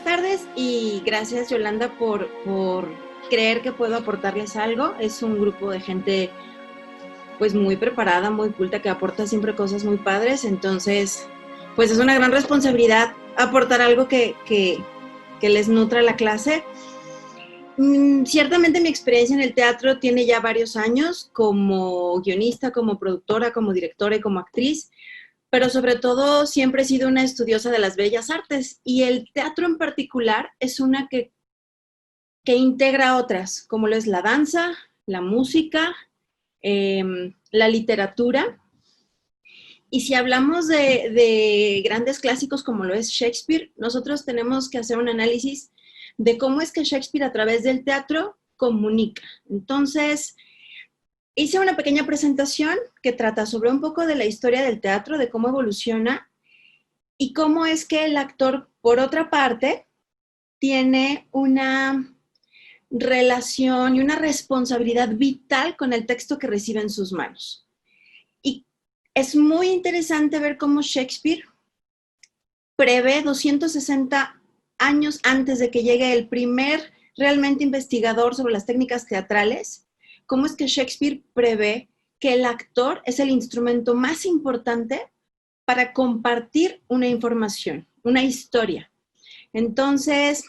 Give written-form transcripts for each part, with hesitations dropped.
Buenas tardes y gracias, Yolanda, por creer que puedo aportarles algo. Es un grupo de gente pues muy preparada, muy culta, que aporta siempre cosas muy padres. Entonces, pues es una gran responsabilidad aportar algo que les nutra la clase. Ciertamente mi experiencia en el teatro tiene ya varios años como guionista, como productora, como directora y como actriz, pero sobre todo siempre he sido una estudiosa de las bellas artes, y el teatro en particular es una que integra otras, como lo es la danza, la música, la literatura. Y si hablamos de grandes clásicos como lo es Shakespeare, nosotros tenemos que hacer un análisis de cómo es que Shakespeare a través del teatro comunica. Entonces, hice una pequeña presentación que trata sobre un poco de la historia del teatro, de cómo evoluciona y cómo es que el actor, por otra parte, tiene una relación y una responsabilidad vital con el texto que recibe en sus manos. Y es muy interesante ver cómo Shakespeare prevé 260 años antes de que llegue el primer realmente investigador sobre las técnicas teatrales, cómo es que Shakespeare prevé que el actor es el instrumento más importante para compartir una información, una historia. Entonces,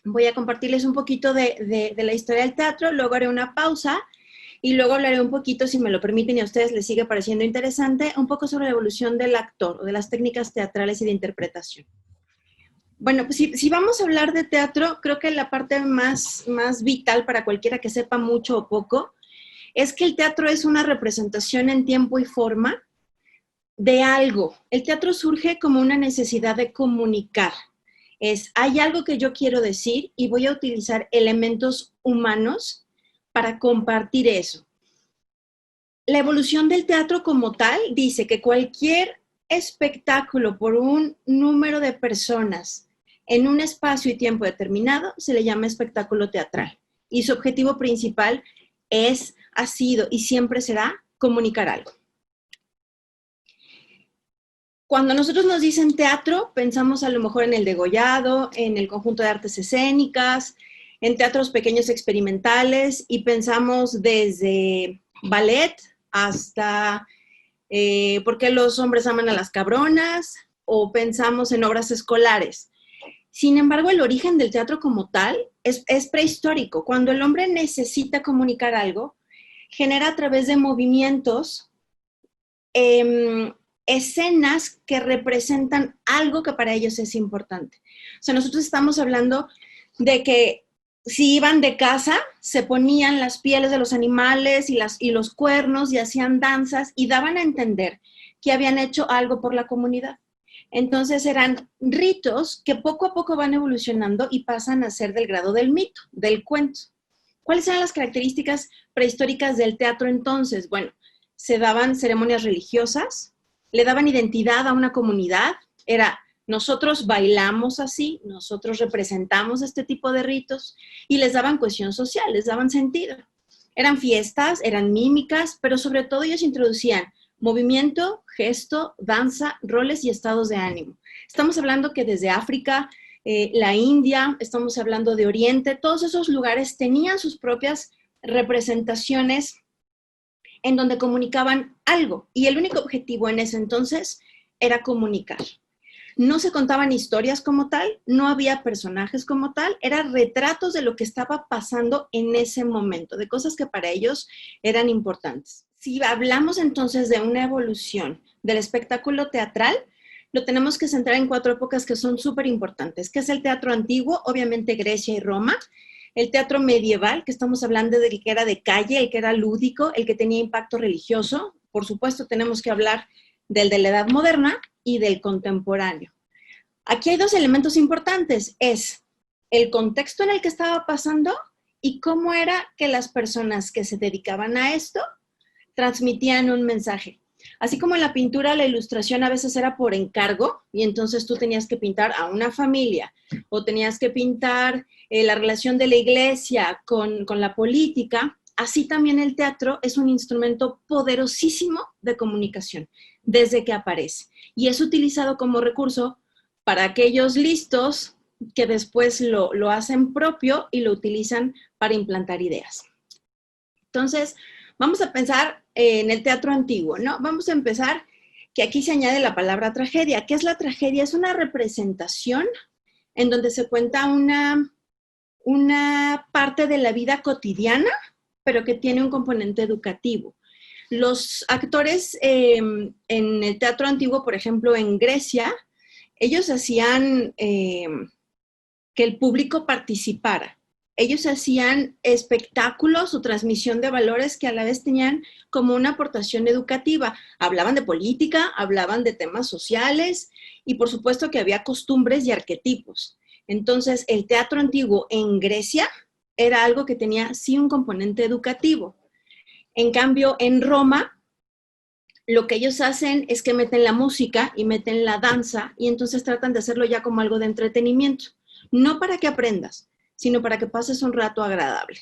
voy a compartirles un poquito de la historia del teatro, luego haré una pausa y luego hablaré un poquito, si me lo permiten y a ustedes les sigue pareciendo interesante, un poco sobre la evolución del actor o de las técnicas teatrales y de interpretación. Bueno, pues si vamos a hablar de teatro, creo que la parte más vital para cualquiera que sepa mucho o poco es que el teatro es una representación en tiempo y forma de algo. El teatro surge como una necesidad de comunicar. Hay algo que yo quiero decir y voy a utilizar elementos humanos para compartir eso. La evolución del teatro como tal dice que cualquier espectáculo por un número de personas en un espacio y tiempo determinado se le llama espectáculo teatral. Y su objetivo principal ha sido y siempre será comunicar algo. Cuando nosotros nos dicen teatro, pensamos a lo mejor en el degollado, en el conjunto de artes escénicas, en teatros pequeños experimentales, y pensamos desde ballet hasta ¿por qué los hombres aman a las cabronas? O pensamos en obras escolares. Sin embargo, el origen del teatro como tal es prehistórico. Cuando el hombre necesita comunicar algo, genera a través de movimientos escenas que representan algo que para ellos es importante. O sea, nosotros estamos hablando de que si iban de caza, se ponían las pieles de los animales y los cuernos y hacían danzas y daban a entender que habían hecho algo por la comunidad. Entonces eran ritos que poco a poco van evolucionando y pasan a ser del grado del mito, del cuento. ¿Cuáles eran las características prehistóricas del teatro entonces? Bueno, se daban ceremonias religiosas, le daban identidad a una comunidad, nosotros bailamos así, nosotros representamos este tipo de ritos, y les daban cohesión social, les daban sentido. Eran fiestas, eran mímicas, pero sobre todo ellos introducían movimiento, gesto, danza, roles y estados de ánimo. Estamos hablando que desde África, la India, estamos hablando de Oriente, todos esos lugares tenían sus propias representaciones en donde comunicaban algo, y el único objetivo en ese entonces era comunicar. No se contaban historias como tal, no había personajes como tal, eran retratos de lo que estaba pasando en ese momento, de cosas que para ellos eran importantes. Si hablamos entonces de una evolución del espectáculo teatral, lo tenemos que centrar en 4 épocas que son súper importantes, que es el teatro antiguo, obviamente Grecia y Roma; el teatro medieval, que estamos hablando del que era de calle, el que era lúdico, el que tenía impacto religioso. Por supuesto, tenemos que hablar del de la Edad Moderna y del contemporáneo. Aquí hay 2 elementos importantes, es el contexto en el que estaba pasando y cómo era que las personas que se dedicaban a esto transmitían un mensaje. Así como en la pintura, la ilustración a veces era por encargo, y entonces tú tenías que pintar a una familia, o tenías que pintar la relación de la iglesia con la política. Así también el teatro es un instrumento poderosísimo de comunicación desde que aparece, y es utilizado como recurso para aquellos listos que después lo hacen propio y lo utilizan para implantar ideas. Entonces, vamos a pensar en el teatro antiguo, ¿no? Vamos a empezar que aquí se añade la palabra tragedia. ¿Qué es la tragedia? Es una representación en donde se cuenta una parte de la vida cotidiana, pero que tiene un componente educativo. Los actores en el teatro antiguo, por ejemplo, en Grecia, ellos hacían que el público participara. Ellos hacían espectáculos o transmisión de valores que a la vez tenían como una aportación educativa. Hablaban de política, hablaban de temas sociales y por supuesto que había costumbres y arquetipos. Entonces, el teatro antiguo en Grecia era algo que tenía sí un componente educativo. En cambio, en Roma, lo que ellos hacen es que meten la música y meten la danza y entonces tratan de hacerlo ya como algo de entretenimiento. No para que aprendas, sino para que pases un rato agradable.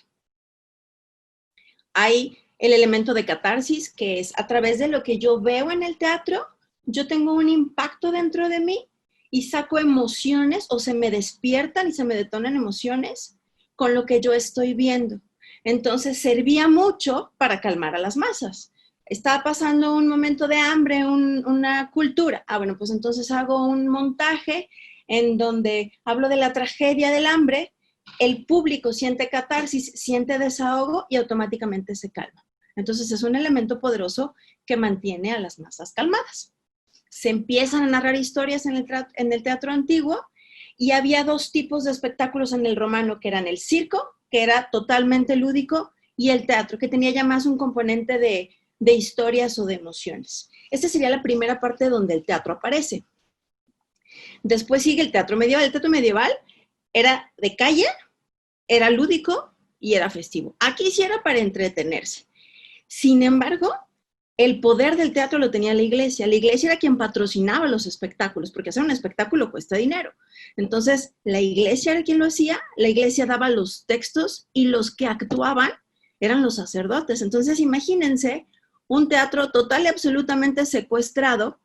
Hay el elemento de catarsis, que es a través de lo que yo veo en el teatro, yo tengo un impacto dentro de mí y saco emociones o se me despiertan y se me detonan emociones con lo que yo estoy viendo. Entonces servía mucho para calmar a las masas. Estaba pasando un momento de hambre, una cultura. Bueno, pues entonces hago un montaje en donde hablo de la tragedia del hambre, el público siente catarsis, siente desahogo y automáticamente se calma. Entonces es un elemento poderoso que mantiene a las masas calmadas. Se empiezan a narrar historias en el teatro antiguo y había dos tipos de espectáculos en el romano, que eran el circo, que era totalmente lúdico, y el teatro, que tenía ya más un componente de historias o de emociones. Esta sería la primera parte donde el teatro aparece. Después sigue el teatro medieval. El teatro medieval era de calle, era lúdico y era festivo. Aquí sí era para entretenerse. Sin embargo, el poder del teatro lo tenía la iglesia. La iglesia era quien patrocinaba los espectáculos, porque hacer un espectáculo cuesta dinero. Entonces, la iglesia era quien lo hacía, la iglesia daba los textos y los que actuaban eran los sacerdotes. Entonces, imagínense un teatro total y absolutamente secuestrado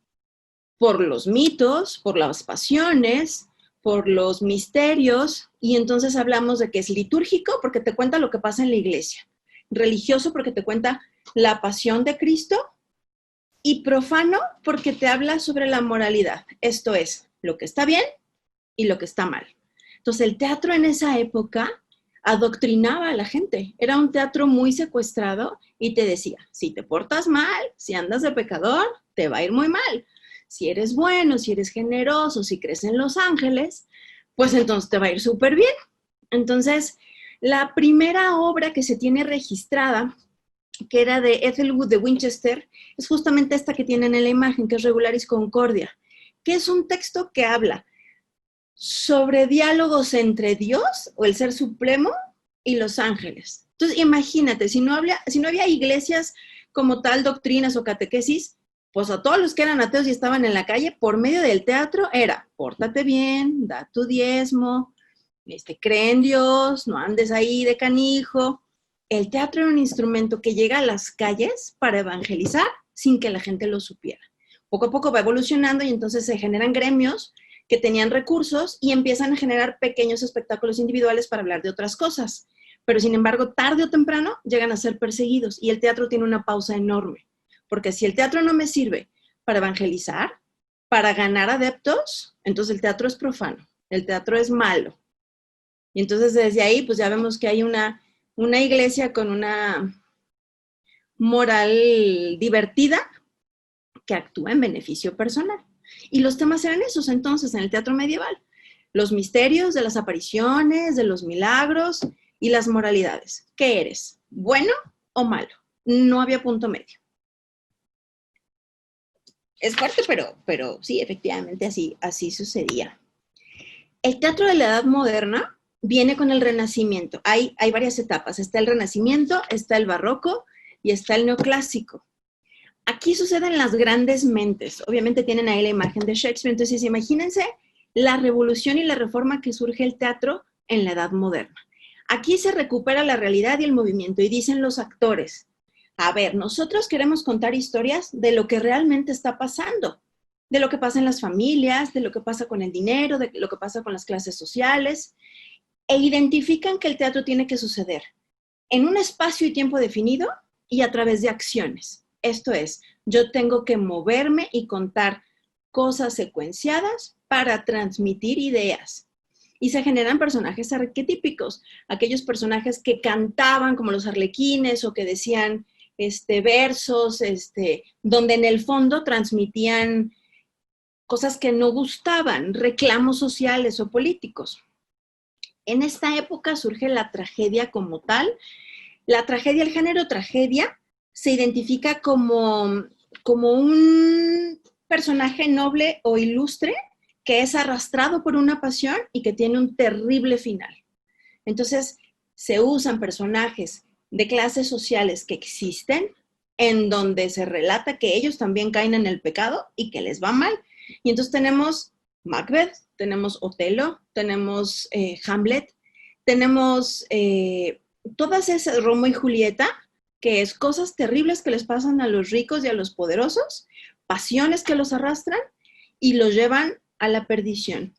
por los mitos, por las pasiones, por los misterios, y entonces hablamos de que es litúrgico porque te cuenta lo que pasa en la iglesia, religioso porque te cuenta la pasión de Cristo, y profano porque te habla sobre la moralidad, esto es, lo que está bien y lo que está mal. Entonces el teatro en esa época adoctrinaba a la gente, era un teatro muy secuestrado y te decía, si te portas mal, si andas de pecador, te va a ir muy mal. Si eres bueno, si eres generoso, si crees en los ángeles, pues entonces te va a ir súper bien. Entonces, la primera obra que se tiene registrada, que era de Ethelwood de Winchester, es justamente esta que tienen en la imagen, que es Regularis Concordia, que es un texto que habla sobre diálogos entre Dios, o el Ser Supremo, y los ángeles. Entonces, imagínate, si no había iglesias como tal, doctrinas o catequesis, pues a todos los que eran ateos y estaban en la calle, por medio del teatro era, pórtate bien, da tu diezmo, cree en Dios, no andes ahí de canijo. El teatro era un instrumento que llega a las calles para evangelizar sin que la gente lo supiera. Poco a poco va evolucionando y entonces se generan gremios que tenían recursos y empiezan a generar pequeños espectáculos individuales para hablar de otras cosas. Pero sin embargo, tarde o temprano llegan a ser perseguidos y el teatro tiene una pausa enorme. Porque si el teatro no me sirve para evangelizar, para ganar adeptos, entonces el teatro es profano, el teatro es malo. Y entonces desde ahí pues ya vemos que hay una iglesia con una moral divertida que actúa en beneficio personal. Y los temas eran esos entonces en el teatro medieval. Los misterios de las apariciones, de los milagros y las moralidades. ¿Qué eres? ¿Bueno o malo? No había punto medio. Es fuerte, pero sí, efectivamente así sucedía. El teatro de la Edad Moderna viene con el Renacimiento. Hay varias etapas. Está el Renacimiento, está el Barroco y está el Neoclásico. Aquí suceden las grandes mentes. Obviamente tienen ahí la imagen de Shakespeare. Entonces, imagínense la revolución y la reforma que surge el teatro en la Edad Moderna. Aquí se recupera la realidad y el movimiento y dicen los actores, a ver, nosotros queremos contar historias de lo que realmente está pasando. de lo que pasa en las familias, de lo que pasa con el dinero, de lo que pasa con las clases sociales, e identifican que el teatro tiene que suceder en un espacio y tiempo definido y a través de acciones. Esto es, yo tengo que moverme y contar cosas secuenciadas para transmitir ideas. Y se generan personajes arquetípicos, aquellos personajes que cantaban como los arlequines o que decían versos, donde en el fondo transmitían cosas que no gustaban, reclamos sociales o políticos. En esta época surge la tragedia como tal. La tragedia, el género tragedia, se identifica como un personaje noble o ilustre que es arrastrado por una pasión y que tiene un terrible final. Entonces, se usan personajes de clases sociales que existen, en donde se relata que ellos también caen en el pecado y que les va mal. Y entonces tenemos Macbeth, tenemos Otelo, tenemos Hamlet, tenemos todas esas, Romeo y Julieta, que es cosas terribles que les pasan a los ricos y a los poderosos, pasiones que los arrastran y los llevan a la perdición.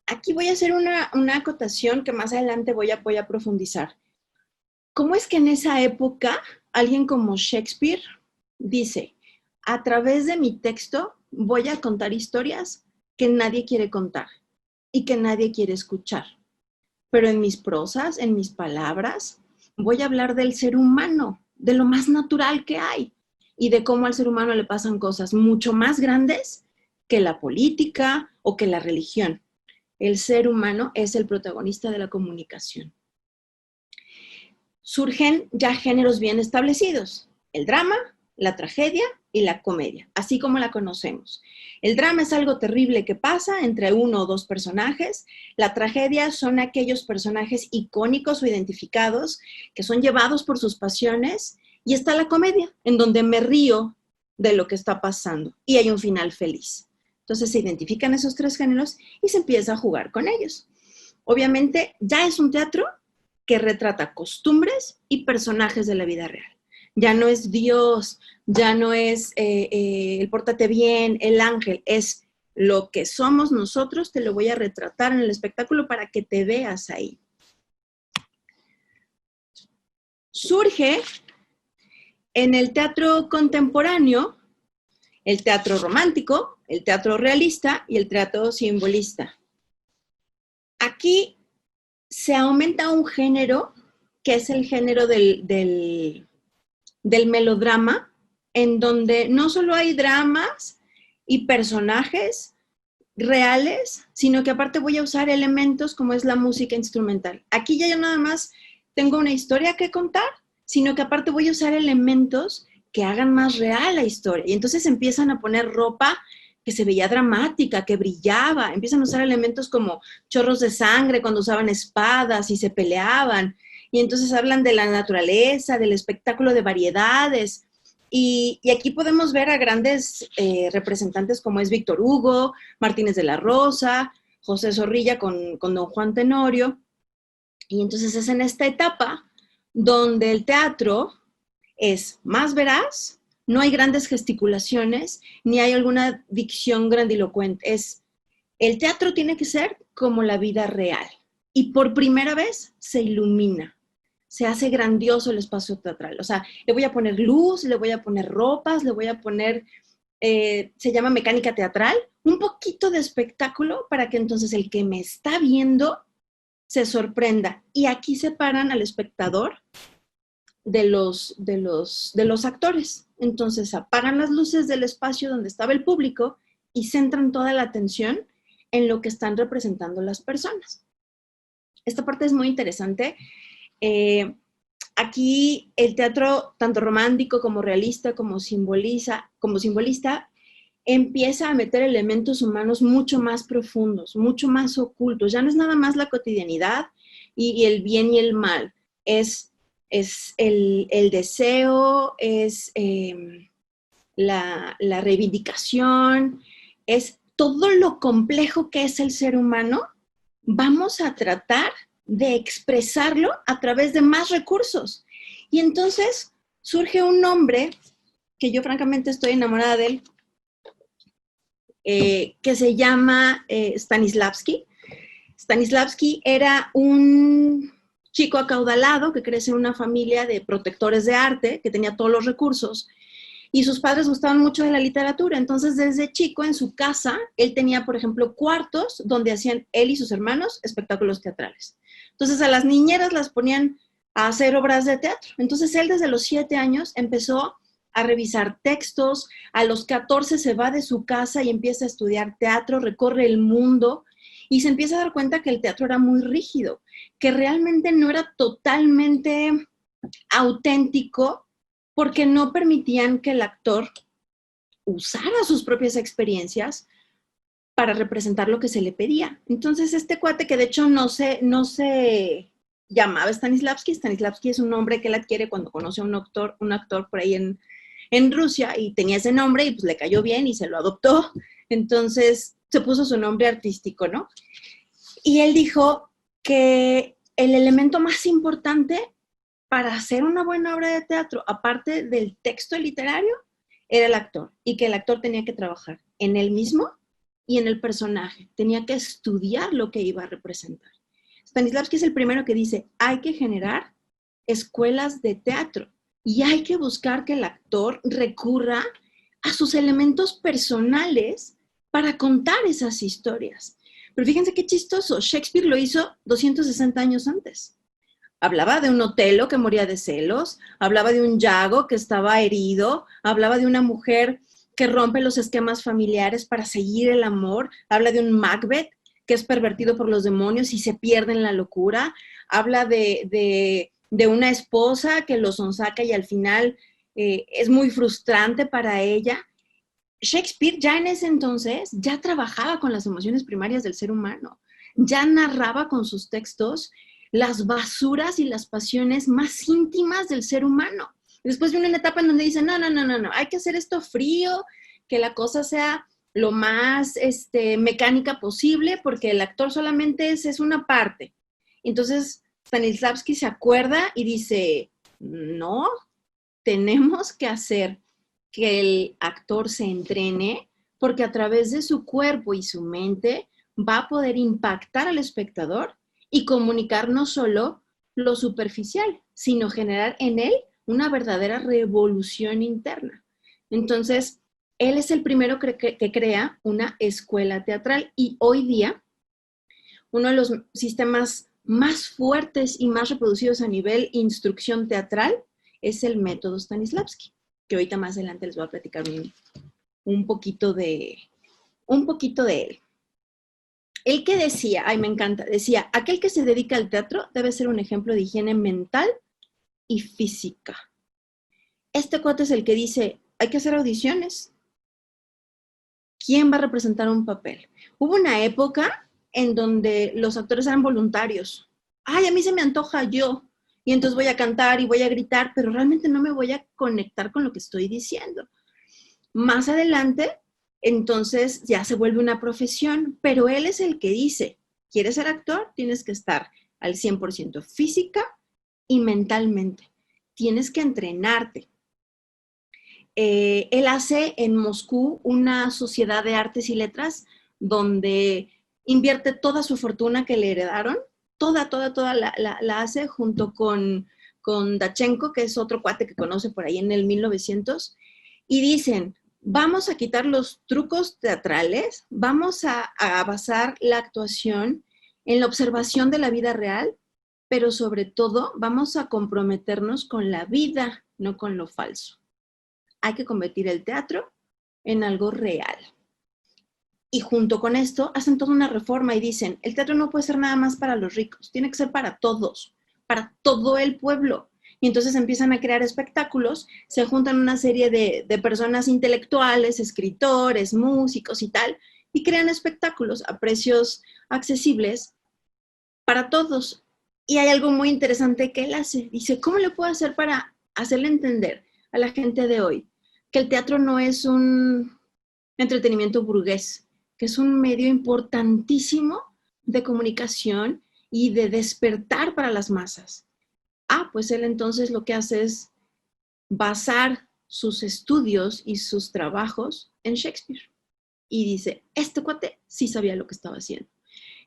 Aquí voy a hacer una acotación que más adelante voy a profundizar. ¿Cómo es que en esa época alguien como Shakespeare dice, a través de mi texto voy a contar historias que nadie quiere contar y que nadie quiere escuchar? Pero en mis prosas, en mis palabras, voy a hablar del ser humano, de lo más natural que hay y de cómo al ser humano le pasan cosas mucho más grandes que la política o que la religión. El ser humano es el protagonista de la comunicación. Surgen ya géneros bien establecidos: el drama, la tragedia y la comedia, así como la conocemos. El drama es algo terrible que pasa entre uno o dos personajes. La tragedia son aquellos personajes icónicos o identificados que son llevados por sus pasiones. Y está la comedia, en donde me río de lo que está pasando y hay un final feliz. Entonces se identifican esos tres géneros y se empieza a jugar con ellos. Obviamente ya es un teatro que retrata costumbres y personajes de la vida real. Ya no es Dios, ya no es el pórtate bien, el ángel, es lo que somos nosotros, te lo voy a retratar en el espectáculo para que te veas ahí. Surge en el teatro contemporáneo el teatro romántico, el teatro realista y el teatro simbolista. Aquí se aumenta un género que es el género del melodrama, en donde no solo hay dramas y personajes reales, sino que aparte voy a usar elementos como es la música instrumental. Aquí ya yo nada más tengo una historia que contar, sino que aparte voy a usar elementos que hagan más real la historia. Y entonces empiezan a poner ropa que se veía dramática, que brillaba, empiezan a usar elementos como chorros de sangre cuando usaban espadas y se peleaban. Y entonces hablan de la naturaleza, del espectáculo de variedades. Y aquí podemos ver a grandes representantes como es Víctor Hugo, Martínez de la Rosa, José Zorrilla con Don Juan Tenorio. Y entonces es en esta etapa donde el teatro es más veraz, no hay grandes gesticulaciones, ni hay alguna dicción grandilocuente. El teatro tiene que ser como la vida real. Y por primera vez se ilumina, se hace grandioso el espacio teatral. O sea, le voy a poner luz, le voy a poner ropas, le voy a poner, se llama mecánica teatral, un poquito de espectáculo para que entonces el que me está viendo se sorprenda. Y aquí separan al espectador de los actores. Entonces apagan las luces del espacio donde estaba el público y centran toda la atención en lo que están representando las personas. Esta parte es muy interesante. Aquí el teatro, tanto romántico como realista, como simbolista, empieza a meter elementos humanos mucho más profundos, mucho más ocultos. Ya no es nada más la cotidianidad y el bien y el mal. Es el deseo, es la reivindicación, es todo lo complejo que es el ser humano. Vamos a tratar de expresarlo a través de más recursos. Y entonces surge un hombre que yo francamente estoy enamorada de él, que se llama Stanislavski. Stanislavski era un chico acaudalado que crece en una familia de protectores de arte, que tenía todos los recursos, y sus padres gustaban mucho de la literatura. Entonces, desde chico, en su casa, él tenía, por ejemplo, cuartos donde hacían él y sus hermanos espectáculos teatrales. Entonces, a las niñeras las ponían a hacer obras de teatro. Entonces, él desde los 7 años empezó a revisar textos, a los 14 se va de su casa y empieza a estudiar teatro, recorre el mundo y se empieza a dar cuenta que el teatro era muy rígido, que realmente no era totalmente auténtico porque no permitían que el actor usara sus propias experiencias para representar lo que se le pedía. Entonces, este cuate, que de hecho no se llamaba Stanislavski es un nombre que él adquiere cuando conoce a un actor por ahí en Rusia, y tenía ese nombre y pues le cayó bien y se lo adoptó. Entonces, se puso su nombre artístico, ¿no? Y él dijo que el elemento más importante para hacer una buena obra de teatro, aparte del texto literario, era el actor, y que el actor tenía que trabajar en él mismo y en el personaje, tenía que estudiar lo que iba a representar. Stanislavski es el primero que dice, hay que generar escuelas de teatro y hay que buscar que el actor recurra a sus elementos personales para contar esas historias. Pero fíjense qué chistoso, Shakespeare lo hizo 260 años antes. Hablaba de un Otelo que moría de celos, hablaba de un Yago que estaba herido, hablaba de una mujer que rompe los esquemas familiares para seguir el amor, habla de un Macbeth que es pervertido por los demonios y se pierde en la locura, habla de una esposa que lo sonsaca y al final es muy frustrante para ella. Shakespeare ya en ese entonces ya trabajaba con las emociones primarias del ser humano, ya narraba con sus textos las basuras y las pasiones más íntimas del ser humano. Después viene una etapa en donde dice, no, hay que hacer esto frío, que la cosa sea lo más mecánica posible, porque el actor solamente es una parte. Entonces, Stanislavski se acuerda y dice, no, tenemos que hacer que el actor se entrene, porque a través de su cuerpo y su mente va a poder impactar al espectador y comunicar no solo lo superficial, sino generar en él una verdadera revolución interna. Entonces, él es el primero que crea una escuela teatral, y hoy día uno de los sistemas más fuertes y más reproducidos a nivel instrucción teatral es el método Stanislavski, que ahorita más adelante les voy a platicar un poquito de él. El que decía, ay, me encanta, decía, aquel que se dedica al teatro debe ser un ejemplo de higiene mental y física. Este cuate es el que dice, hay que hacer audiciones. ¿Quién va a representar un papel? Hubo una época en donde los actores eran voluntarios. Ay, a mí se me antoja yo, y entonces voy a cantar y voy a gritar, pero realmente no me voy a conectar con lo que estoy diciendo. Más adelante, entonces ya se vuelve una profesión, pero él es el que dice, ¿quieres ser actor? Tienes que estar al 100% física y mentalmente. Tienes que entrenarte. Él hace en Moscú una sociedad de artes y letras donde invierte toda su fortuna que le heredaron, toda la hace junto con Dachenko, que es otro cuate que conoce por ahí en el 1900, y dicen, vamos a quitar los trucos teatrales, vamos a basar la actuación en la observación de la vida real, pero sobre todo vamos a comprometernos con la vida, no con lo falso. Hay que convertir el teatro en algo real. Y junto con esto hacen toda una reforma y dicen, el teatro no puede ser nada más para los ricos, tiene que ser para todos, para todo el pueblo. Y entonces empiezan a crear espectáculos, se juntan una serie de personas intelectuales, escritores, músicos y tal, y crean espectáculos a precios accesibles para todos. Y hay algo muy interesante que él hace. Dice, ¿cómo le puedo hacer para hacerle entender a la gente de hoy que el teatro no es un entretenimiento burgués, que es un medio importantísimo de comunicación y de despertar para las masas? Pues él entonces lo que hace es basar sus estudios y sus trabajos en Shakespeare. y dice, este cuate sí sabía lo que estaba haciendo.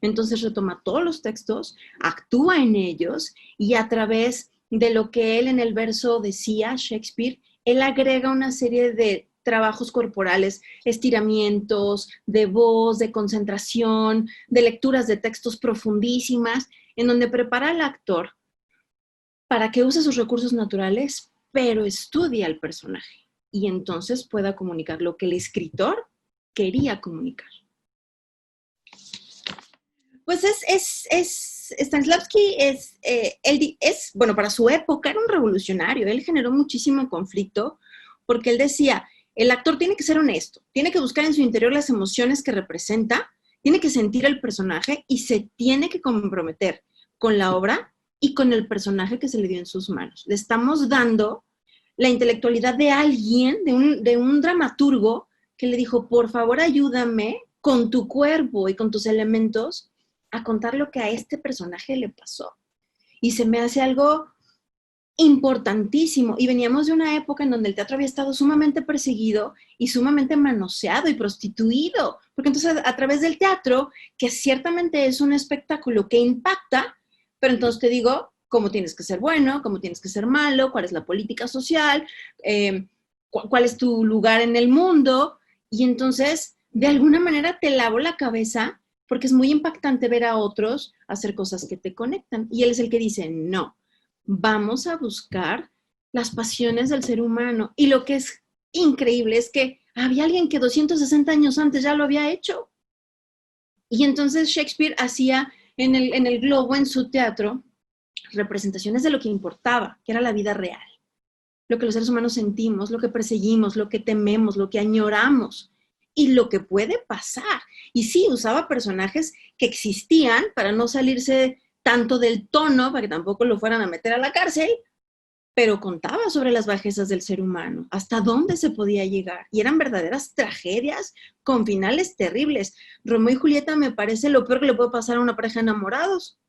Entonces retoma todos los textos, actúa en ellos y a través de lo que él en el verso decía, Shakespeare, él agrega una serie de trabajos corporales, estiramientos, de voz, de concentración, de lecturas de textos profundísimas, en donde prepara al actor para que use sus recursos naturales, pero estudie al personaje y entonces pueda comunicar lo que el escritor quería comunicar. Pues Stanislavski bueno, para su época era un revolucionario, él generó muchísimo conflicto porque él decía, el actor tiene que ser honesto, tiene que buscar en su interior las emociones que representa, tiene que sentir el personaje y se tiene que comprometer con la obra y con el personaje que se le dio en sus manos. Le estamos dando la intelectualidad de alguien, de un dramaturgo que le dijo, por favor ayúdame con tu cuerpo y con tus elementos a contar lo que a este personaje le pasó. Y se me hace algo importantísimo. Y veníamos de una época en donde el teatro había estado sumamente perseguido y sumamente manoseado y prostituido. Porque entonces a través del teatro, que ciertamente es un espectáculo que impacta, pero entonces te digo cómo tienes que ser bueno, cómo tienes que ser malo, cuál es la política social, cuál es tu lugar en el mundo. Y entonces, de alguna manera te lavo la cabeza porque es muy impactante ver a otros hacer cosas que te conectan. Y él es el que dice, no, vamos a buscar las pasiones del ser humano. Y lo que es increíble es que había alguien que 260 años antes ya lo había hecho. Y entonces Shakespeare hacía en el globo, en su teatro, representaciones de lo que importaba, que era la vida real. Lo que los seres humanos sentimos, lo que perseguimos, lo que tememos, lo que añoramos y lo que puede pasar. Y sí, usaba personajes que existían para no salirse tanto del tono, para que tampoco lo fueran a meter a la cárcel, pero contaba sobre las bajezas del ser humano, hasta dónde se podía llegar. Y eran verdaderas tragedias con finales terribles. Romeo y Julieta me parece lo peor que le puede pasar a una pareja de enamorados.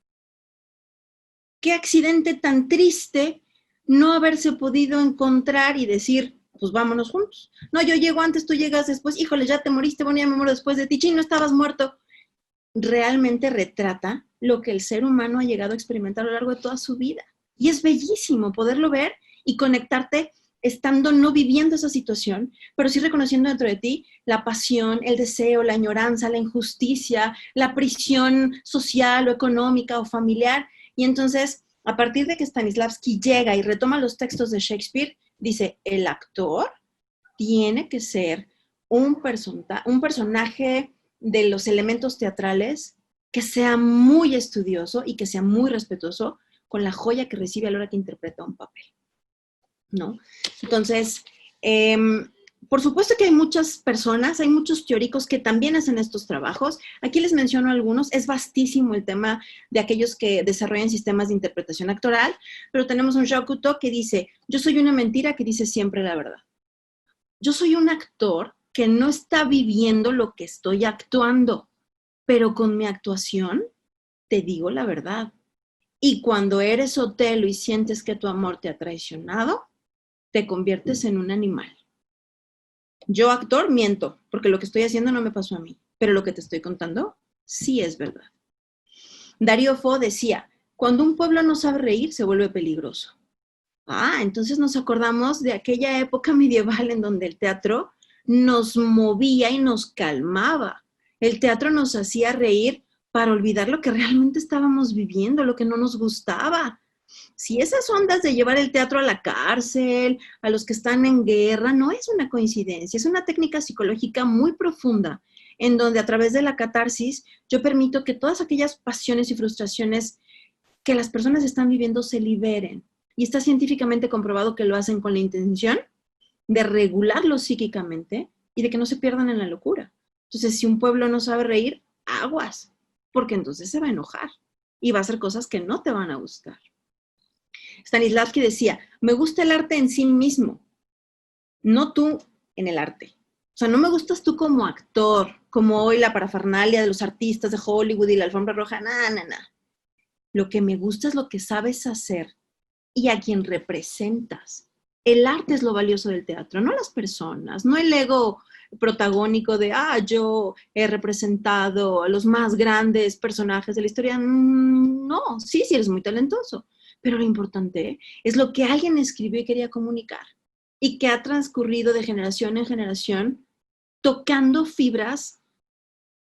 Qué accidente tan triste no haberse podido encontrar y decir, pues vámonos juntos. No, yo llego antes, tú llegas después, híjole, ya te moriste, bueno, ya me muero después de ti, ching, no estabas muerto. Realmente retrata lo que el ser humano ha llegado a experimentar a lo largo de toda su vida. Y es bellísimo poderlo ver y conectarte estando no viviendo esa situación, pero sí reconociendo dentro de ti la pasión, el deseo, la añoranza, la injusticia, la prisión social o económica o familiar. Y entonces, a partir de que Stanislavski llega y retoma los textos de Shakespeare, dice, el actor tiene que ser un personaje de los elementos teatrales que sea muy estudioso y que sea muy respetuoso con la joya que recibe a la hora que interpreta un papel, ¿no? Entonces, por supuesto que hay muchas personas, hay muchos teóricos que también hacen estos trabajos. Aquí les menciono algunos. Es vastísimo el tema de aquellos que desarrollan sistemas de interpretación actoral, pero tenemos un Jacques Cousteau que dice, yo soy una mentira que dice siempre la verdad. Yo soy un actor que no está viviendo lo que estoy actuando, pero con mi actuación te digo la verdad. Y cuando eres Otelo y sientes que tu amor te ha traicionado, te conviertes en un animal. Yo, actor, miento, porque lo que estoy haciendo no me pasó a mí, pero lo que te estoy contando sí es verdad. Darío Fo decía, cuando un pueblo no sabe reír, se vuelve peligroso. Entonces nos acordamos de aquella época medieval en donde el teatro nos movía y nos calmaba. El teatro nos hacía reír para olvidar lo que realmente estábamos viviendo, lo que no nos gustaba. Si esas ondas de llevar el teatro a la cárcel, a los que están en guerra, no es una coincidencia, es una técnica psicológica muy profunda, en donde a través de la catarsis yo permito que todas aquellas pasiones y frustraciones que las personas están viviendo se liberen. Y está científicamente comprobado que lo hacen con la intención de regularlo psíquicamente y de que no se pierdan en la locura. Entonces, si un pueblo no sabe reír, aguas, porque entonces se va a enojar y va a hacer cosas que no te van a gustar. Stanislavski decía, me gusta el arte en sí mismo, no tú en el arte. O sea, no me gustas tú como actor, como hoy la parafernalia de los artistas de Hollywood y la alfombra roja, nada. Lo que me gusta es lo que sabes hacer y a quien representas. El arte es lo valioso del teatro, no las personas, no el ego protagónico de, yo he representado a los más grandes personajes de la historia. No, sí eres muy talentoso, pero lo importante es lo que alguien escribió y quería comunicar y que ha transcurrido de generación en generación tocando fibras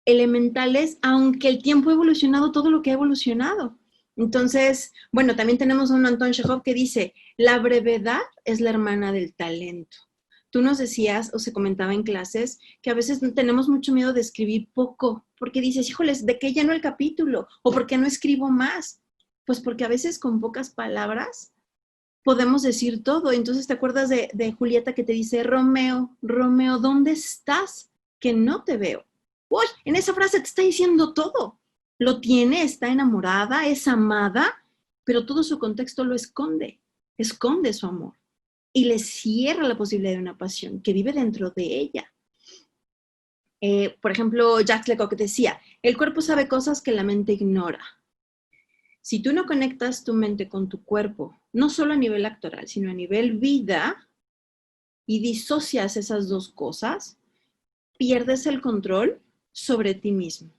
elementales, aunque el tiempo ha evolucionado todo lo que ha evolucionado. Entonces, bueno, también tenemos a un Anton Chekhov que dice, la brevedad es la hermana del talento. Tú nos decías, o se comentaba en clases, que a veces tenemos mucho miedo de escribir poco, porque dices, híjoles, ¿de qué lleno el capítulo? ¿O por qué no escribo más? Pues porque a veces con pocas palabras podemos decir todo. Entonces, ¿te acuerdas de Julieta que te dice, Romeo, Romeo, ¿dónde estás? Que no te veo. Uy, en esa frase te está diciendo todo. Lo tiene, está enamorada, es amada, pero todo su contexto lo esconde su amor y le cierra la posibilidad de una pasión que vive dentro de ella. Por ejemplo, Jacques Lecoq decía, el cuerpo sabe cosas que la mente ignora. Si tú no conectas tu mente con tu cuerpo, no solo a nivel actoral, sino a nivel vida, y disocias esas dos cosas, pierdes el control sobre ti mismo.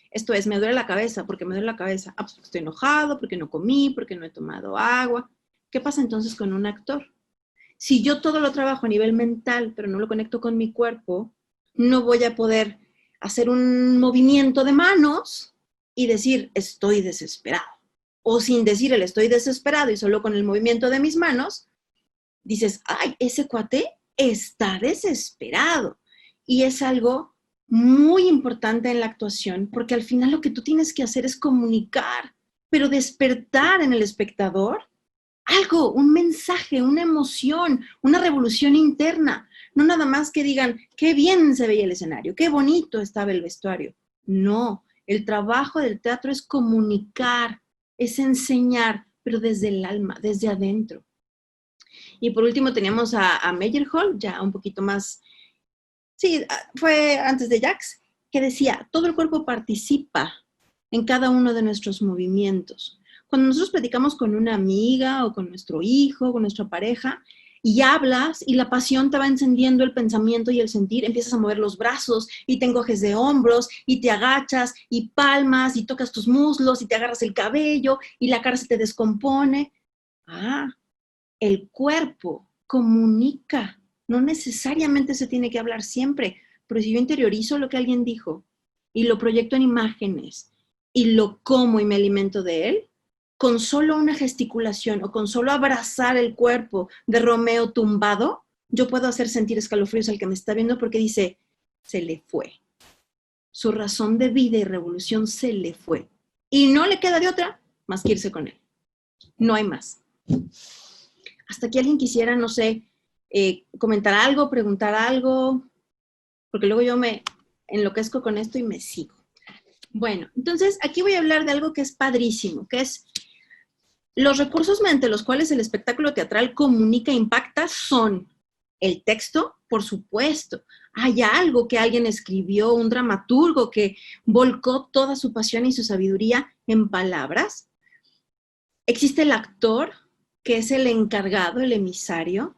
Esto es, me duele la cabeza. ¿Por qué me duele la cabeza? Pues porque estoy enojado, porque no comí, porque no he tomado agua. ¿Qué pasa entonces con un actor? Si yo todo lo trabajo a nivel mental, pero no lo conecto con mi cuerpo, no voy a poder hacer un movimiento de manos y decir, estoy desesperado. O sin decir el estoy desesperado y solo con el movimiento de mis manos, dices, ay, ese cuate está desesperado. Y es algo muy importante en la actuación, porque al final lo que tú tienes que hacer es comunicar, pero despertar en el espectador algo, un mensaje, una emoción, una revolución interna. No nada más que digan, qué bien se veía el escenario, qué bonito estaba el vestuario. No, el trabajo del teatro es comunicar, es enseñar, pero desde el alma, desde adentro. Y por último teníamos a Meyerhold, ya un poquito más, sí, fue antes de Jacques, que decía, todo el cuerpo participa en cada uno de nuestros movimientos. Cuando nosotros platicamos con una amiga o con nuestro hijo, con nuestra pareja, y hablas y la pasión te va encendiendo el pensamiento y el sentir, empiezas a mover los brazos y te encoges de hombros y te agachas y palmas y tocas tus muslos y te agarras el cabello y la cara se te descompone. El cuerpo comunica, no necesariamente se tiene que hablar siempre, pero si yo interiorizo lo que alguien dijo y lo proyecto en imágenes y lo como y me alimento de él, con solo una gesticulación o con solo abrazar el cuerpo de Romeo tumbado, yo puedo hacer sentir escalofríos al que me está viendo porque dice, se le fue. Su razón de vida y revolución se le fue. Y no le queda de otra más que irse con él. No hay más. Hasta que alguien quisiera, no sé, comentar algo, preguntar algo, porque luego yo me enloquezco con esto y me sigo. Bueno, entonces aquí voy a hablar de algo que es padrísimo, que es los recursos mediante los cuales el espectáculo teatral comunica e impacta son el texto, por supuesto. Hay algo que alguien escribió, un dramaturgo que volcó toda su pasión y su sabiduría en palabras. Existe el actor, que es el encargado, el emisario,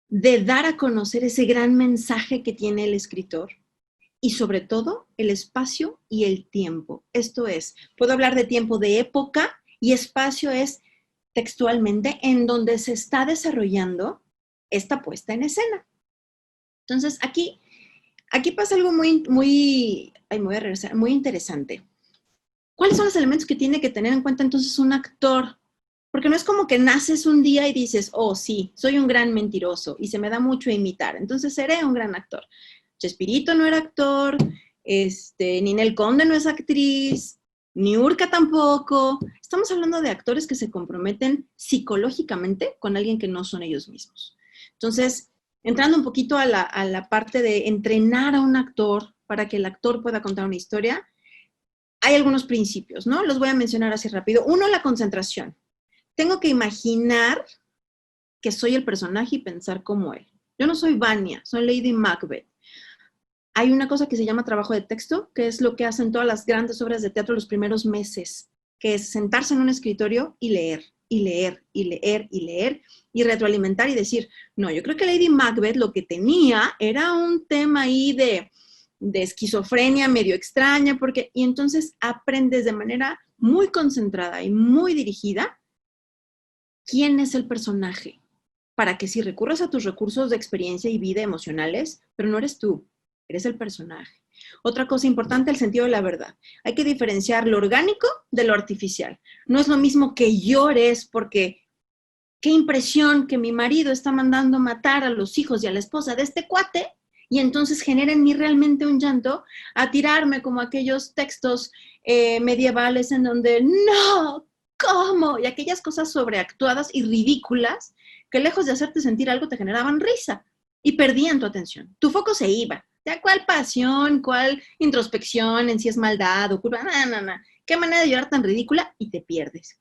de dar a conocer ese gran mensaje que tiene el escritor. Y sobre todo, el espacio y el tiempo. Esto es, puedo hablar de tiempo de época y espacio es textualmente en donde se está desarrollando esta puesta en escena. Entonces, aquí pasa algo muy interesante. ¿Cuáles son los elementos que tiene que tener en cuenta entonces un actor? Porque no es como que naces un día y dices, oh, sí, soy un gran mentiroso y se me da mucho imitar, entonces seré un gran actor. Chespirito no era actor, Ninel Conde no es actriz, Niurka tampoco. Estamos hablando de actores que se comprometen psicológicamente con alguien que no son ellos mismos. Entonces, entrando un poquito a la parte de entrenar a un actor para que el actor pueda contar una historia, hay algunos principios, ¿no? Los voy a mencionar así rápido. Uno, la concentración. Tengo que imaginar que soy el personaje y pensar como él. Yo no soy Vania, soy Lady Macbeth. Hay una cosa que se llama trabajo de texto, que es lo que hacen todas las grandes obras de teatro los primeros meses, que es sentarse en un escritorio y leer. y leer, y leer, y leer, y retroalimentar y decir, no, yo creo que Lady Macbeth lo que tenía era un tema ahí de esquizofrenia medio extraña, porque, y entonces aprendes de manera muy concentrada y muy dirigida quién es el personaje, para que si recurres a tus recursos de experiencia y vida emocionales, pero no eres tú, eres el personaje. Otra cosa importante, el sentido de la verdad. Hay que diferenciar lo orgánico de lo artificial. No es lo mismo que llores porque qué impresión que mi marido está mandando matar a los hijos y a la esposa de este cuate y entonces genera en mí realmente un llanto a tirarme como aquellos textos medievales en donde no, ¿cómo? Y aquellas cosas sobreactuadas y ridículas que lejos de hacerte sentir algo te generaban risa y perdían tu atención. Tu foco se iba. ¿Ya cuál pasión, cuál introspección en si es maldad o culpa? No. ¿Qué manera de llorar tan ridícula? Y te pierdes.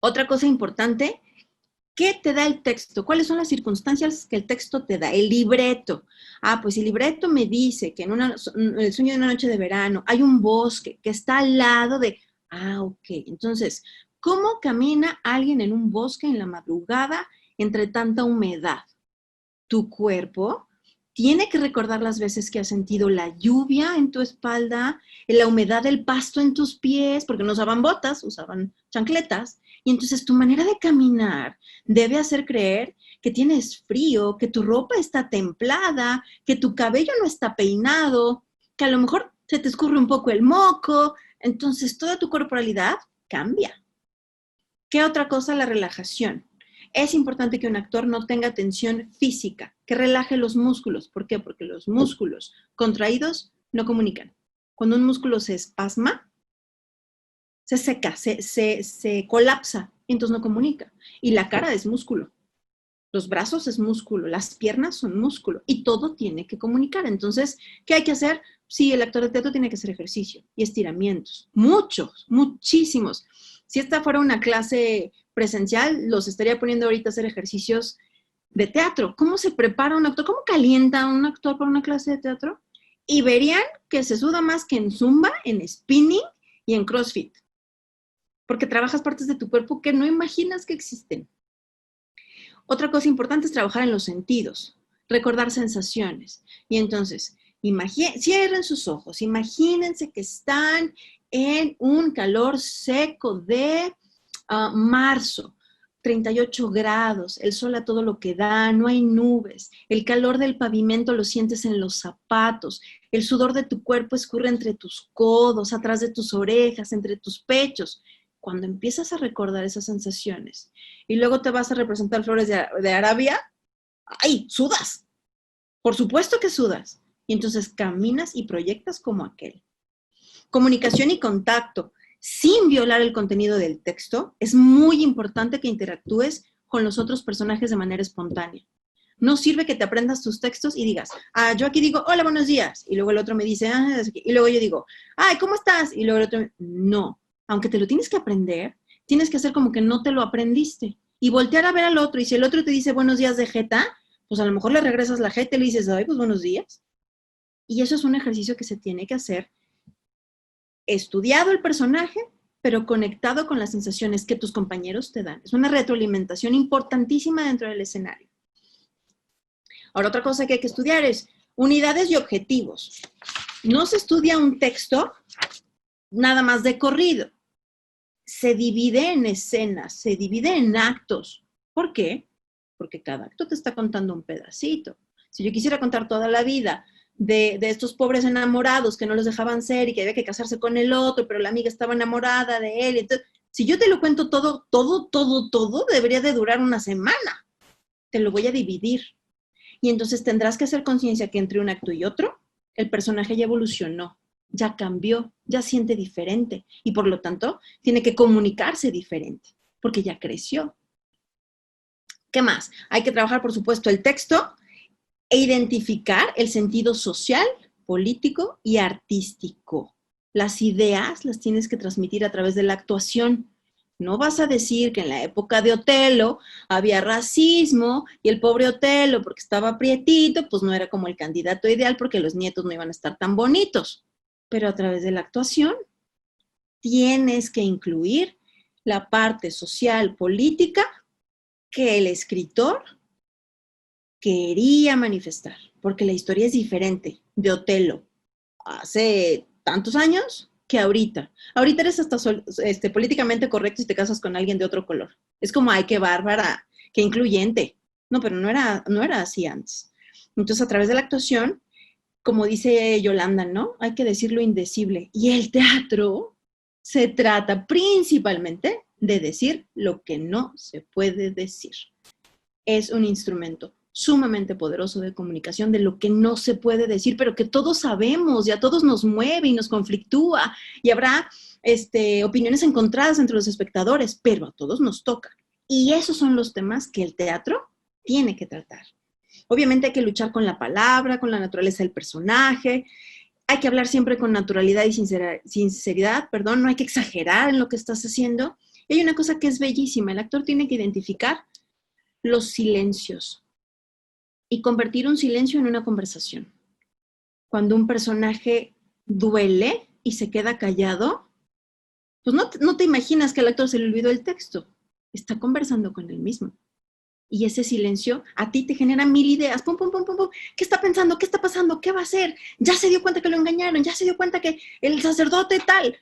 Otra cosa importante, ¿qué te da el texto? ¿Cuáles son las circunstancias que el texto te da? El libreto. Ah, pues el libreto me dice que en el sueño de una noche de verano hay un bosque que está al lado de... Ah, ok. Entonces, ¿cómo camina alguien en un bosque en la madrugada entre tanta humedad? Tu cuerpo tiene que recordar las veces que has sentido la lluvia en tu espalda, la humedad del pasto en tus pies, porque no usaban botas, usaban chancletas. Y entonces tu manera de caminar debe hacer creer que tienes frío, que tu ropa está templada, que tu cabello no está peinado, que a lo mejor se te escurre un poco el moco. Entonces toda tu corporalidad cambia. ¿Qué otra cosa? La relajación. Es importante que un actor no tenga tensión física, que relaje los músculos. ¿Por qué? Porque los músculos contraídos no comunican. Cuando un músculo se espasma, se seca, se colapsa, y entonces no comunica. Y la cara es músculo, los brazos es músculo, las piernas son músculo, y todo tiene que comunicar. Entonces, ¿qué hay que hacer? Sí, el actor de teatro tiene que hacer ejercicio y estiramientos, muchos, muchísimos. Si esta fuera una clase presencial, los estaría poniendo ahorita a hacer ejercicios de teatro. ¿Cómo se prepara un actor? ¿Cómo calienta un actor para una clase de teatro? Y verían que se suda más que en Zumba, en spinning y en CrossFit. Porque trabajas partes de tu cuerpo que no imaginas que existen. Otra cosa importante es trabajar en los sentidos, recordar sensaciones. Y entonces, cierren sus ojos, imagínense que están en un calor seco de marzo, 38 grados, el sol a todo lo que da, no hay nubes, el calor del pavimento lo sientes en los zapatos, el sudor de tu cuerpo escurre entre tus codos, atrás de tus orejas, entre tus pechos. Cuando empiezas a recordar esas sensaciones y luego te vas a representar flores de Arabia, ¡ay! Sudas. Por supuesto que sudas. Y entonces caminas y proyectas como aquel. Comunicación y contacto. Sin violar el contenido del texto, es muy importante que interactúes con los otros personajes de manera espontánea. No sirve que te aprendas tus textos y digas, yo aquí digo, hola, buenos días. Y luego el otro me dice, y luego yo digo, ay, ¿cómo estás? Y luego el otro, no. Aunque te lo tienes que aprender, tienes que hacer como que no te lo aprendiste. Y voltear a ver al otro. Y si el otro te dice buenos días de jeta, pues a lo mejor le regresas la jeta y le dices, ay, pues buenos días. Y eso es un ejercicio que se tiene que hacer estudiado el personaje, pero conectado con las sensaciones que tus compañeros te dan. Es una retroalimentación importantísima dentro del escenario. Ahora, otra cosa que hay que estudiar es unidades y objetivos. No se estudia un texto nada más de corrido. Se divide en escenas, se divide en actos. ¿Por qué? Porque cada acto te está contando un pedacito. Si yo quisiera contar toda la vida de estos pobres enamorados que no los dejaban ser y que había que casarse con el otro, pero la amiga estaba enamorada de él. Entonces, si yo te lo cuento todo, debería de durar una semana. Te lo voy a dividir. Y entonces tendrás que hacer conciencia que entre un acto y otro, el personaje ya evolucionó, ya cambió, ya siente diferente. Y por lo tanto, tiene que comunicarse diferente, porque ya creció. ¿Qué más? Hay que trabajar, por supuesto, el texto e identificar el sentido social, político y artístico. Las ideas las tienes que transmitir a través de la actuación. No vas a decir que en la época de Otelo había racismo y el pobre Otelo, porque estaba prietito, pues no era como el candidato ideal porque los nietos no iban a estar tan bonitos. Pero a través de la actuación tienes que incluir la parte social, política, que el escritor quería manifestar, porque la historia es diferente de Otelo hace tantos años que ahorita. Ahorita eres hasta políticamente correcto si te casas con alguien de otro color. Es como, ay, qué bárbara, qué incluyente. No, pero no era así antes. Entonces, a través de la actuación, como dice Yolanda, ¿no? Hay que decir lo indecible. Y el teatro se trata principalmente de decir lo que no se puede decir. Es un instrumento sumamente poderoso de comunicación de lo que no se puede decir, pero que todos sabemos y a todos nos mueve y nos conflictúa y habrá opiniones encontradas entre los espectadores, pero a todos nos toca. Y esos son los temas que el teatro tiene que tratar. Obviamente hay que luchar con la palabra, con la naturaleza del personaje, hay que hablar siempre con naturalidad y sinceridad, no hay que exagerar en lo que estás haciendo. Y hay una cosa que es bellísima, el actor tiene que identificar los silencios y convertir un silencio en una conversación. Cuando un personaje duele y se queda callado, pues no te imaginas que al actor se le olvidó el texto, está conversando con él mismo. Y ese silencio a ti te genera mil ideas. Pum, pum, pum, pum, pum. ¿Qué está pensando? ¿Qué está pasando? ¿Qué va a hacer? Ya se dio cuenta que lo engañaron, ya se dio cuenta que el sacerdote tal.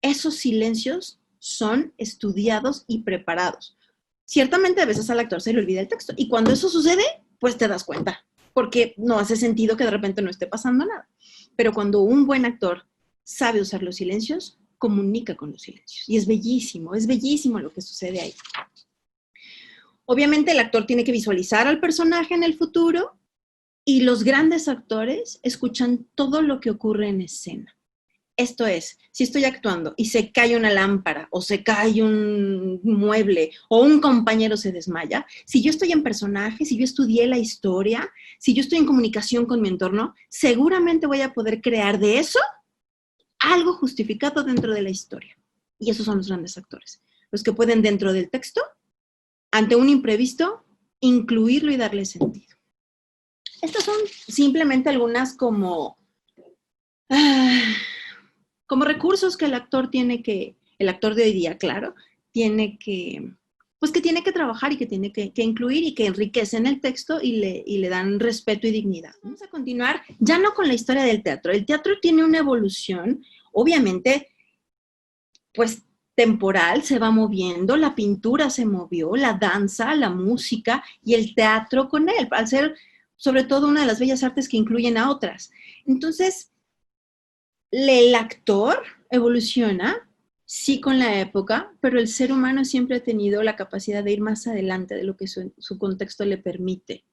Esos silencios son estudiados y preparados. Ciertamente a veces al actor se le olvida el texto. Y cuando eso sucede, pues te das cuenta. Porque no hace sentido que de repente no esté pasando nada. Pero cuando un buen actor sabe usar los silencios, comunica con los silencios. Y es bellísimo lo que sucede ahí. Obviamente el actor tiene que visualizar al personaje en el futuro y los grandes actores escuchan todo lo que ocurre en escena. Esto es, si estoy actuando y se cae una lámpara o se cae un mueble o un compañero se desmaya, si yo estoy en personaje, si yo estudié la historia, si yo estoy en comunicación con mi entorno, seguramente voy a poder crear de eso algo justificado dentro de la historia. Y esos son los grandes actores, los que pueden dentro del texto, ante un imprevisto, incluirlo y darle sentido. Estas son simplemente algunas como recursos que el actor de hoy día, claro, tiene que trabajar y que tiene que incluir y que enriquecen el texto y le dan respeto y dignidad. Vamos a continuar ya no con la historia del teatro. El teatro tiene una evolución, obviamente, pues temporal, se va moviendo, la pintura se movió, la danza, la música y el teatro con él, al ser sobre todo una de las bellas artes que incluyen a otras. Entonces, el actor evoluciona, sí, con la época, pero el ser humano siempre ha tenido la capacidad de ir más adelante de lo que su contexto le permite.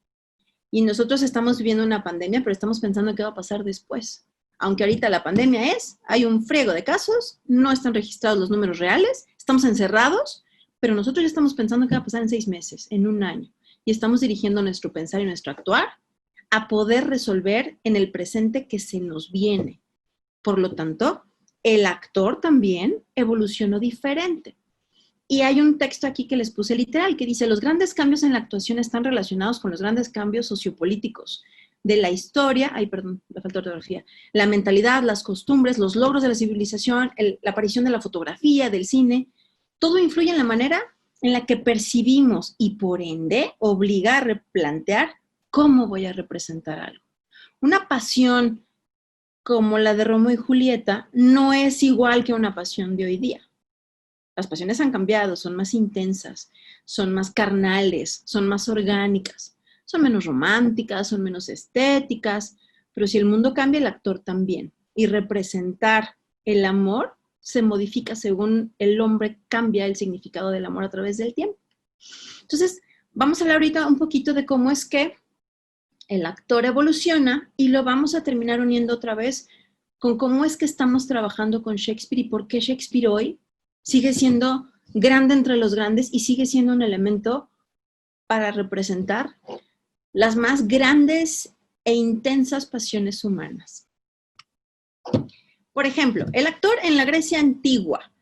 Y nosotros estamos viviendo una pandemia, pero estamos pensando qué va a pasar después. Aunque ahorita la pandemia hay un friego de casos, no están registrados los números reales, estamos encerrados, pero nosotros ya estamos pensando qué va a pasar en 6 meses, en 1 año. Y estamos dirigiendo nuestro pensar y nuestro actuar a poder resolver en el presente que se nos viene. Por lo tanto, el actor también evolucionó diferente. Y hay un texto aquí que les puse literal que dice: los grandes cambios en la actuación están relacionados con los grandes cambios sociopolíticos de la historia, me falta ortografía, la mentalidad, las costumbres, los logros de la civilización, la aparición de la fotografía, del cine. Todo influye en la manera en la que percibimos y por ende obliga a replantear cómo voy a representar algo. Una pasión como la de Romeo y Julieta no es igual que una pasión de hoy día. Las pasiones han cambiado, son más intensas, son más carnales, son más orgánicas, son menos románticas, son menos estéticas, pero si el mundo cambia, el actor también. Y representar el amor se modifica según el hombre cambia el significado del amor a través del tiempo. Entonces, vamos a hablar ahorita un poquito de cómo es que el actor evoluciona y lo vamos a terminar uniendo otra vez con cómo es que estamos trabajando con Shakespeare y por qué Shakespeare hoy sigue siendo grande entre los grandes y sigue siendo un elemento para representar las más grandes e intensas pasiones humanas. Por ejemplo, el actor en la Grecia antigua.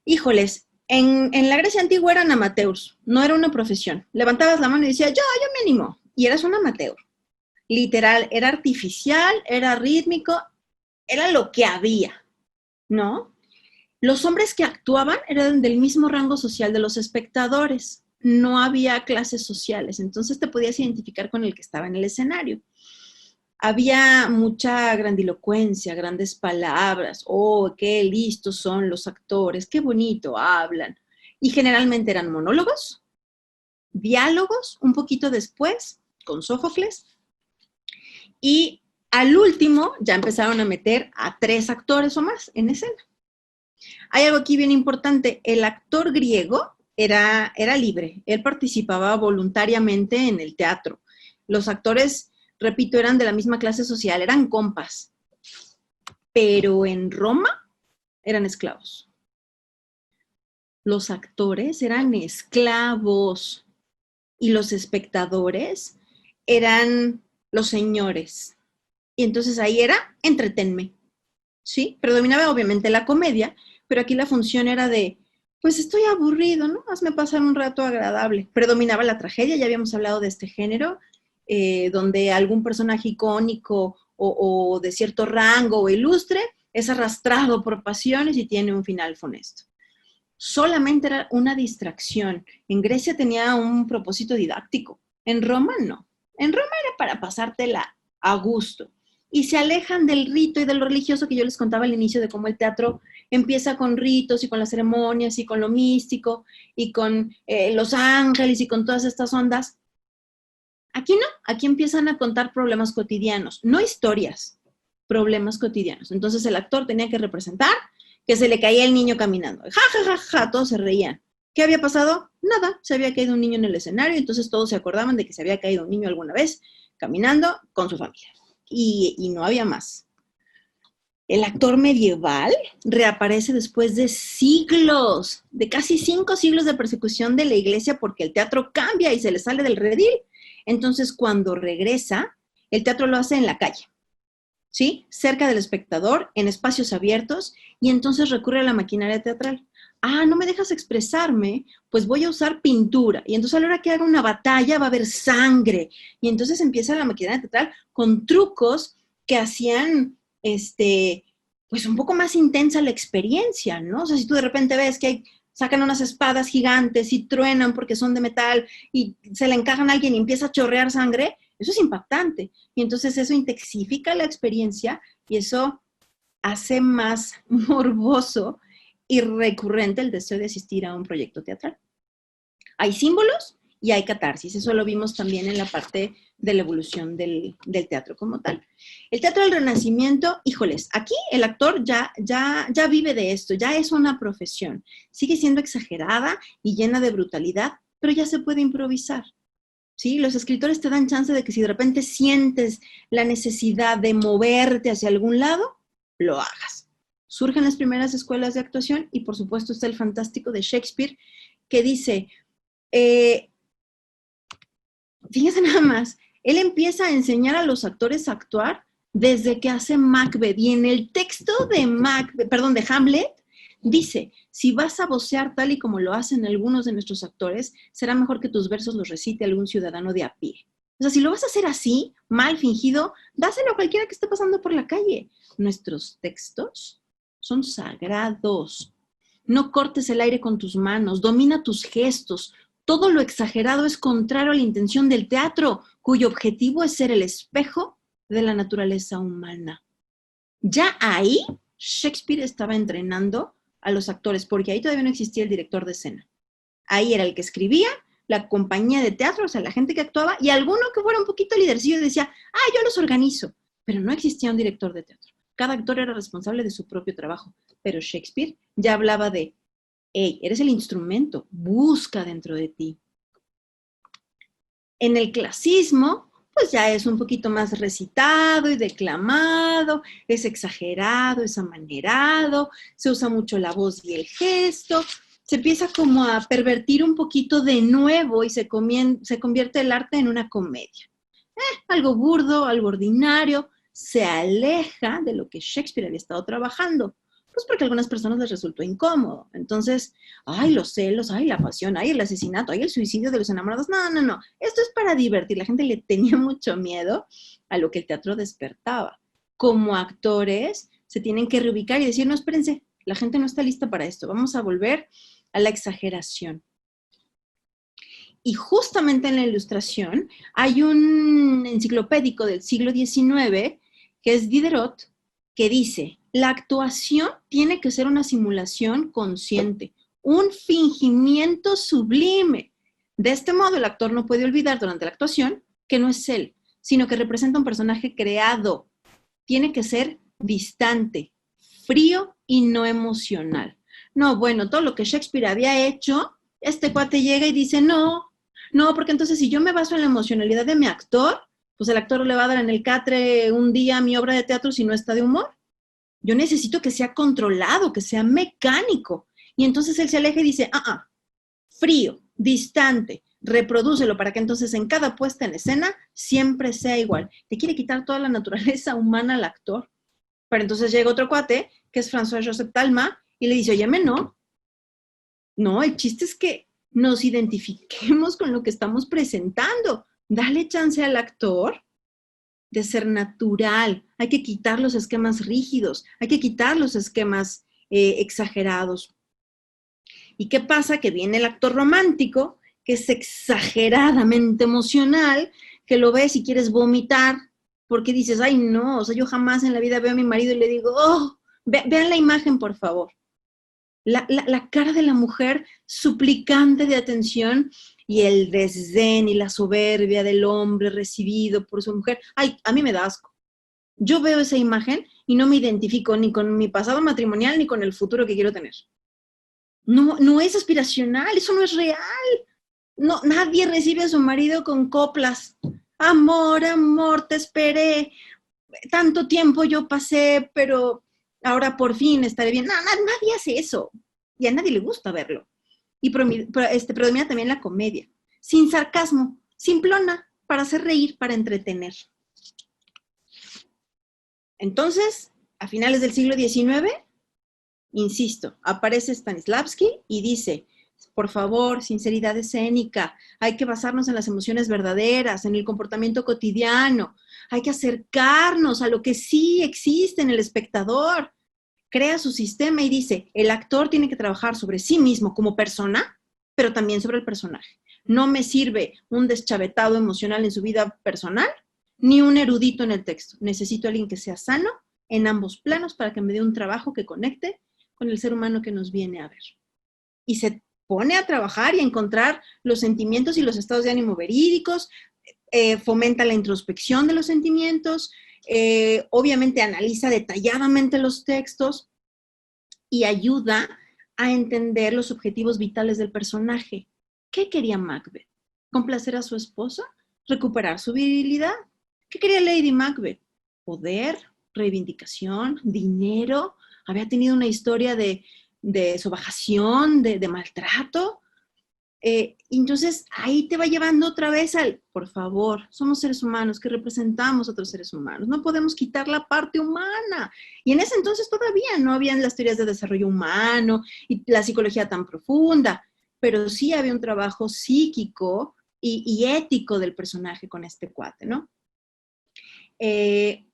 Híjoles, en la Grecia antigua eran amateurs, no era una profesión. Levantabas la mano y decías, yo me animo, y eras un amateur. Literal, era artificial, era rítmico, era lo que había, ¿no? Los hombres que actuaban eran del mismo rango social de los espectadores. No había clases sociales, entonces te podías identificar con el que estaba en el escenario. Había mucha grandilocuencia, grandes palabras. Oh, qué listos son los actores, qué bonito hablan. Y generalmente eran monólogos, diálogos, un poquito después, con Sófocles. Y al último ya empezaron a meter a 3 actores o más en escena. Hay algo aquí bien importante. El actor griego era libre. Él participaba voluntariamente en el teatro. Los actores, repito, eran de la misma clase social, eran compas. Pero en Roma eran esclavos. Los actores eran esclavos y los espectadores eran los señores. Y entonces ahí era, entretenme, ¿sí? Predominaba obviamente la comedia, pero aquí la función era de, pues estoy aburrido, ¿no? Hazme pasar un rato agradable. Predominaba la tragedia, ya habíamos hablado de este género, donde algún personaje icónico o de cierto rango o ilustre es arrastrado por pasiones y tiene un final funesto. Solamente era una distracción. En Grecia tenía un propósito didáctico, en Roma no. En Roma era para pasártela a gusto. Y se alejan del rito y de lo religioso que yo les contaba al inicio de cómo el teatro empieza con ritos y con las ceremonias y con lo místico y con los ángeles y con todas estas ondas. Aquí no, aquí empiezan a contar problemas cotidianos, no historias, problemas cotidianos. Entonces el actor tenía que representar que se le caía el niño caminando. Ja, ja, ja, ja, todos se reían. ¿Qué había pasado? Nada, se había caído un niño en el escenario, entonces todos se acordaban de que se había caído un niño alguna vez caminando con su familia. Y no había más. El actor medieval reaparece después de siglos, de casi 5 siglos de persecución de la iglesia porque el teatro cambia y se le sale del redil. Entonces, cuando regresa, el teatro lo hace en la calle, ¿sí? Cerca del espectador, en espacios abiertos, y entonces recurre a la maquinaria teatral. Ah, no me dejas expresarme, pues voy a usar pintura. Y entonces a la hora que haga una batalla va a haber sangre. Y entonces empieza la maquinaria teatral con trucos que hacían, pues un poco más intensa la experiencia, ¿no? O sea, si tú de repente ves que sacan unas espadas gigantes y truenan porque son de metal y se le encajan a alguien y empieza a chorrear sangre, eso es impactante. Y entonces eso intensifica la experiencia y eso hace más morboso y recurrente el deseo de asistir a un proyecto teatral. Hay símbolos y hay catarsis. Eso lo vimos también en la parte de la evolución del teatro como tal. El teatro del Renacimiento, híjoles, aquí el actor ya vive de esto, ya es una profesión. Sigue siendo exagerada y llena de brutalidad, pero ya se puede improvisar. ¿Sí? Los escritores te dan chance de que si de repente sientes la necesidad de moverte hacia algún lado, lo hagas. Surgen las primeras escuelas de actuación y por supuesto está el fantástico de Shakespeare que dice, fíjense nada más, él empieza a enseñar a los actores a actuar desde que hace Macbeth y en el texto de Hamlet dice, si vas a vocear tal y como lo hacen algunos de nuestros actores, será mejor que tus versos los recite algún ciudadano de a pie. O sea, si lo vas a hacer así, mal fingido, dáselo a cualquiera que esté pasando por la calle. Nuestros textos son sagrados. No cortes el aire con tus manos, domina tus gestos. Todo lo exagerado es contrario a la intención del teatro, cuyo objetivo es ser el espejo de la naturaleza humana. Ya ahí, Shakespeare estaba entrenando a los actores, porque ahí todavía no existía el director de escena. Ahí era el que escribía, la compañía de teatro, o sea, la gente que actuaba, y alguno que fuera un poquito lidercillo y decía, yo los organizo. Pero no existía un director de teatro. Cada actor era responsable de su propio trabajo. Pero Shakespeare ya hablaba de, hey, eres el instrumento, busca dentro de ti. En el clasismo, pues ya es un poquito más recitado y declamado, es exagerado, es amanerado, se usa mucho la voz y el gesto, se empieza como a pervertir un poquito de nuevo y se convierte el arte en una comedia. Algo burdo, algo ordinario, se aleja de lo que Shakespeare había estado trabajando. Pues porque a algunas personas les resultó incómodo. Entonces, los celos, la pasión, el asesinato, el suicidio de los enamorados. No. Esto es para divertir. La gente le tenía mucho miedo a lo que el teatro despertaba. Como actores, se tienen que reubicar y decir, no, espérense, La gente no está lista para esto. Vamos a volver a la exageración. Y justamente en la Ilustración hay un enciclopédico del siglo XIX, que es Diderot, que dice, la actuación tiene que ser una simulación consciente, un fingimiento sublime. De este modo, el actor no puede olvidar durante la actuación que no es él, sino que representa un personaje creado. Tiene que ser distante, frío y no emocional. No, bueno, todo lo que Shakespeare había hecho, este cuate llega y dice, no, porque entonces si yo me baso en la emocionalidad de mi actor, pues el actor le va a dar en el catre un día mi obra de teatro si no está de humor. Yo necesito que sea controlado, que sea mecánico. Y entonces él se aleja y dice, frío, distante, reprodúcelo para que entonces en cada puesta en escena siempre sea igual. Te quiere quitar toda la naturaleza humana al actor. Pero entonces llega otro cuate, que es François Joseph Talma, y le dice, óyeme, no, el chiste es que nos identifiquemos con lo que estamos presentando. Dale chance al actor de ser natural. Hay que quitar los esquemas rígidos, hay que quitar los esquemas exagerados. ¿Y qué pasa? Que viene el actor romántico, que es exageradamente emocional, que lo ves y quieres vomitar, porque dices, ay no, o sea, yo jamás en la vida veo a mi marido y le digo, vean la imagen, por favor. La cara de la mujer suplicante de atención y el desdén y la soberbia del hombre recibido por su mujer. Ay, a mí me da asco. Yo veo esa imagen y no me identifico ni con mi pasado matrimonial ni con el futuro que quiero tener. No es aspiracional, eso no es real. No, nadie recibe a su marido con coplas. Amor, amor, te esperé. Tanto tiempo yo pasé, pero ahora por fin estaré bien. No, nadie hace eso. Y a nadie le gusta verlo. Y predomina también la comedia. Sin sarcasmo, simplona, para hacer reír, para entretener. Entonces, a finales del siglo XIX, insisto, aparece Stanislavski y dice, por favor, sinceridad escénica, hay que basarnos en las emociones verdaderas, en el comportamiento cotidiano, hay que acercarnos a lo que sí existe en el espectador. Crea su sistema y dice, el actor tiene que trabajar sobre sí mismo como persona, pero también sobre el personaje. No me sirve un deschavetado emocional en su vida personal, ni un erudito en el texto. Necesito a alguien que sea sano en ambos planos para que me dé un trabajo que conecte con el ser humano que nos viene a ver. Y se pone a trabajar y a encontrar los sentimientos y los estados de ánimo verídicos, fomenta la introspección de los sentimientos, obviamente analiza detalladamente los textos y ayuda a entender los objetivos vitales del personaje. ¿Qué quería Macbeth? ¿Complacer a su esposa? ¿Recuperar su virilidad? ¿Qué quería Lady Macbeth? ¿Poder? ¿Reivindicación? ¿Dinero? ¿Había tenido una historia de sobajación, de maltrato? Entonces ahí te va llevando otra vez al, por favor, somos seres humanos que representamos a otros seres humanos, no podemos quitar la parte humana. Y en ese entonces todavía no habían las teorías de desarrollo humano y la psicología tan profunda, pero sí había un trabajo psíquico y ético del personaje con este cuate, ¿no?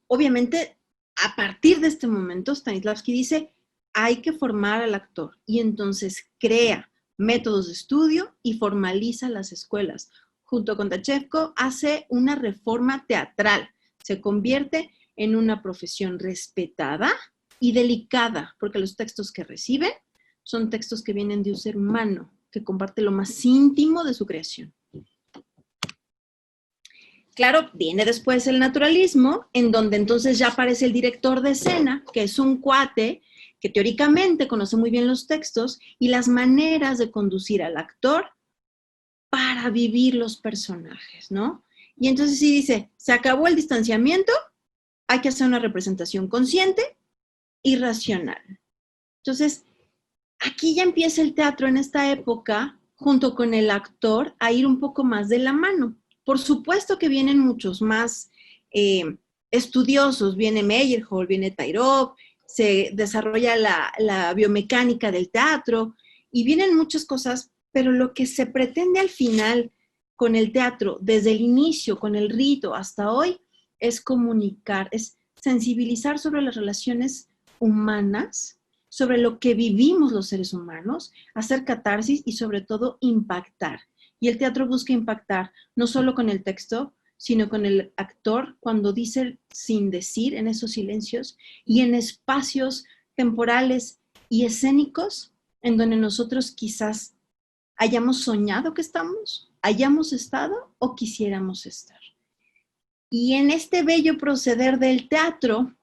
Obviamente, a partir de este momento, Stanislavski dice, hay que formar al actor y entonces crea métodos de estudio y formaliza las escuelas. Junto con Tachevko hace una reforma teatral, se convierte en una profesión respetada y delicada, porque los textos que reciben son textos que vienen de un ser humano, que comparte lo más íntimo de su creación. Claro, viene después el naturalismo, en donde entonces ya aparece el director de escena, que es un cuate que teóricamente conoce muy bien los textos y las maneras de conducir al actor para vivir los personajes, ¿no? Y entonces sí dice, se acabó el distanciamiento, hay que hacer una representación consciente y racional. Entonces, aquí ya empieza el teatro en esta época, junto con el actor, a ir un poco más de la mano. Por supuesto que vienen muchos más estudiosos, viene Meyerhold, viene Tairov, se desarrolla la biomecánica del teatro y vienen muchas cosas, pero lo que se pretende al final con el teatro, desde el inicio, con el rito hasta hoy, es comunicar, es sensibilizar sobre las relaciones humanas, sobre lo que vivimos los seres humanos, hacer catarsis y sobre todo impactar. Y el teatro busca impactar no solo con el texto, sino con el actor cuando dice sin decir en esos silencios y en espacios temporales y escénicos en donde nosotros quizás hayamos soñado que estamos, hayamos estado o quisiéramos estar. Y en este bello proceder del teatro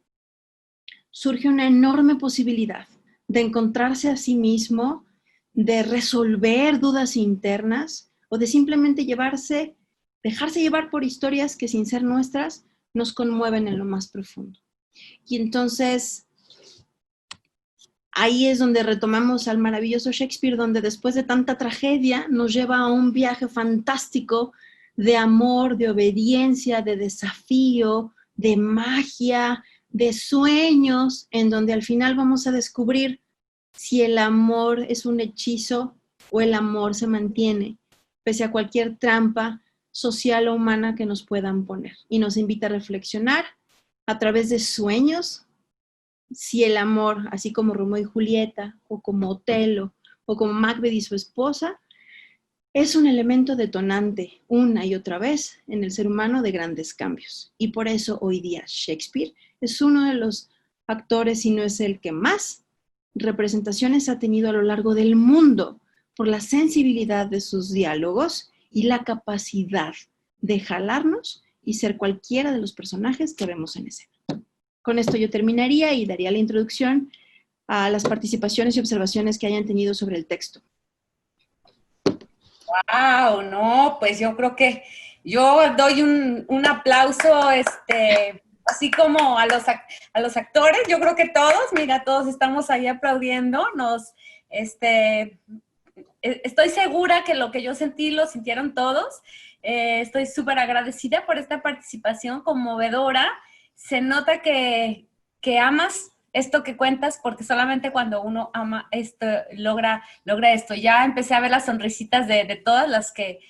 surge una enorme posibilidad de encontrarse a sí mismo, de resolver dudas internas o de simplemente dejarse llevar por historias que sin ser nuestras nos conmueven en lo más profundo. Y entonces ahí es donde retomamos al maravilloso Shakespeare, donde después de tanta tragedia nos lleva a un viaje fantástico de amor, de obediencia, de desafío, de magia, de sueños, en donde al final vamos a descubrir si el amor es un hechizo o el amor se mantiene, pese a cualquier trampa social o humana que nos puedan poner. Y nos invita a reflexionar a través de sueños, si el amor, así como Romeo y Julieta, o como Otelo, o como Macbeth y su esposa, es un elemento detonante una y otra vez en el ser humano de grandes cambios. Y por eso hoy día Shakespeare es uno de los actores, si no es el que más representaciones ha tenido a lo largo del mundo, por la sensibilidad de sus diálogos y la capacidad de jalarnos y ser cualquiera de los personajes que vemos en escena. Con esto yo terminaría y daría la introducción a las participaciones y observaciones que hayan tenido sobre el texto. Wow, no, pues yo creo que yo doy un aplauso, así como a los actores. Yo creo que todos, mira, todos estamos ahí aplaudiendo. Estoy segura que lo que yo sentí lo sintieron todos. Estoy súper agradecida por esta participación conmovedora. Se nota que amas esto que cuentas, porque solamente cuando uno ama esto, logra esto. Ya empecé a ver las sonrisitas de todas las que,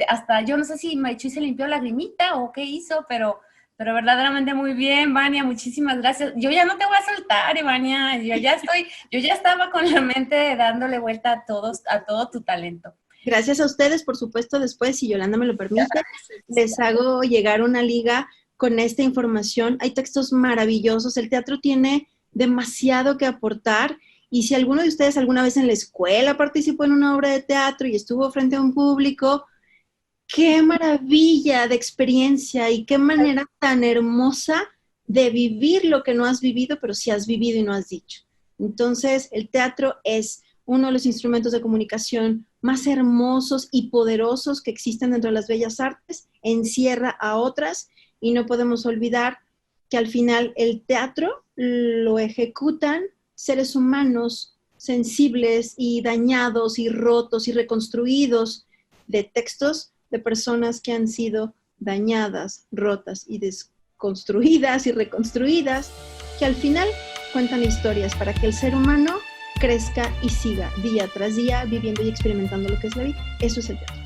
hasta yo no sé si Maichuy se limpió la lagrimita o qué hizo, pero verdaderamente muy bien, Vania, muchísimas gracias. Yo ya no te voy a soltar, Vania, yo ya estaba con la mente dándole vuelta a todo tu talento. Gracias a ustedes, por supuesto, después, si Yolanda me lo permite, les hago llegar una liga con esta información. Hay textos maravillosos, el teatro tiene demasiado que aportar, y si alguno de ustedes alguna vez en la escuela participó en una obra de teatro y estuvo frente a un público, qué maravilla de experiencia y qué manera tan hermosa de vivir lo que no has vivido, pero sí has vivido y no has dicho. Entonces, el teatro es uno de los instrumentos de comunicación más hermosos y poderosos que existen dentro de las bellas artes, encierra a otras, y no podemos olvidar que al final el teatro lo ejecutan seres humanos sensibles y dañados y rotos y reconstruidos de textos de personas que han sido dañadas, rotas y desconstruidas y reconstruidas, que al final cuentan historias para que el ser humano crezca y siga día tras día viviendo y experimentando lo que es la vida. Eso es el teatro.